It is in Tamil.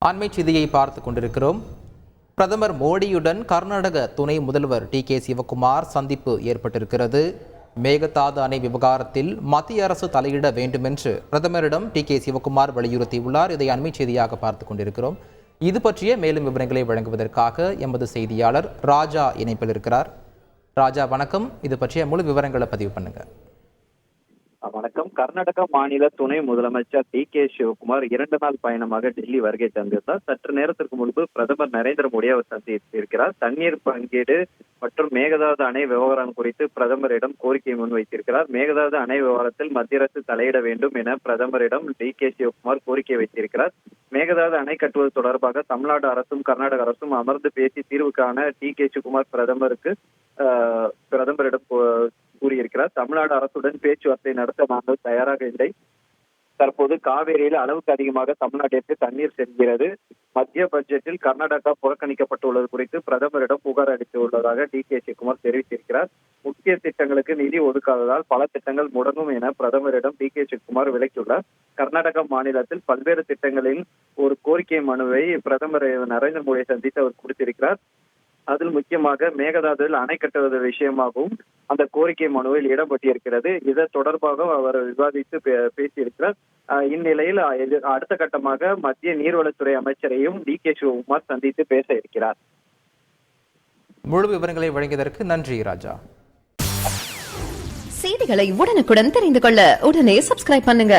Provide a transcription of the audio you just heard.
அண்மை செய்தியை பார்த்து கொண்டிருக்கிறோம். பிரதமர் மோடியுடன் கர்நாடக துணை முதல்வர் டி.கே. சிவகுமார் சந்திப்பு ஏற்பட்டிருக்கிறது. மேகதாது அணை விவகாரத்தில் மத்திய அரசு தலையிட வேண்டுமென்று பிரதமரிடம் டி.கே. சிவகுமார் வலியுறுத்தியுள்ளார். இதை அண்மை செய்தியாக பார்த்து கொண்டிருக்கிறோம். இது பற்றிய மேலும் விவரங்களை வழங்குவதற்காக எமது செய்தியாளர் ராஜா இணைப்பில் இருக்கிறார். ராஜா வணக்கம். இது பற்றிய முழு விவரங்களை பதிவு பண்ணுங்க. வணக்கம். கர்நாடக மாநில துணை முதலமைச்சர் டி.கே. சிவகுமார் 2 நாள் பயணமாக டெல்லி வருகை தந்திருந்தார். சற்று நேரத்திற்கு முன்பு பிரதமர் நரேந்திர மோடி அவர் சந்தித்திருக்கிறார். தண்ணீர் பங்கீடு மற்றும் மேகதாது அணை விவகாரம் குறித்து பிரதமரிடம் கோரிக்கை முன்வைத்திருக்கிறார். மேகதாது அணை விவகாரத்தில் மத்திய அரசு தலையிட வேண்டும் என பிரதமரிடம் டி.கே. சிவகுமார் கோரிக்கை வைத்திருக்கிறார். மேகதாது அணை கட்டுவது தொடர்பாக தமிழ்நாடு அரசும் கர்நாடக அரசும் அமர்ந்து பேசி தீர்வு காண டி.கே. சிவகுமார் பிரதமரிடம் கூறியிருக்கிறார். தமிழ்நாடு அரசுடன் பேச்சுவார்த்தை நடத்த நாங்கள் தயாராக இல்லை. தற்போது காவேரியில் அளவுக்கு அதிகமாக தமிழ்நாட்டிற்கு தண்ணீர் செல்கிறது. மத்திய பட்ஜெட்டில் கர்நாடகா புறக்கணிக்கப்பட்டுள்ளது குறித்து பிரதமரிடம் புகார் அளித்துள்ளதாக டி.கே. சிவகுமார் தெரிவித்திருக்கிறார். முக்கிய திட்டங்களுக்கு நிதி ஒதுக்காததால் பல திட்டங்கள் முடங்கும் என பிரதமரிடம் டி.கே. சிவகுமார் விளக்கியுள்ளார். கர்நாடக மாநிலத்தில் பல்வேறு திட்டங்களில் ஒரு கோரிக்கை மனுவை பிரதமர் நரேந்திர மோடியை சந்தித்து அவர் கொடுத்திருக்கிறார். அதில் முக்கியமாக மேகதாதுவில் அணை கட்டுவது விஷயமாகவும் அந்த கோரிக்கை மனுவில் இடம்பெற்றிருக்கிறது. இது தொடர்பாக அவர் விவாதித்து பேசியிருக்கிறார். இந்நிலையில் அடுத்த கட்டமாக மத்திய நீர்வளத்துறை அமைச்சரையும் டி.கே. சிவகுமார் சந்தித்து பேச இருக்கிறார். முழு விவரங்களை வழங்கியதற்கு நன்றி ராஜா. செய்திகளை உடனுக்குடன் தெரிந்து கொள்ள உடனே சப்ஸ்கிரைப் பண்ணுங்க.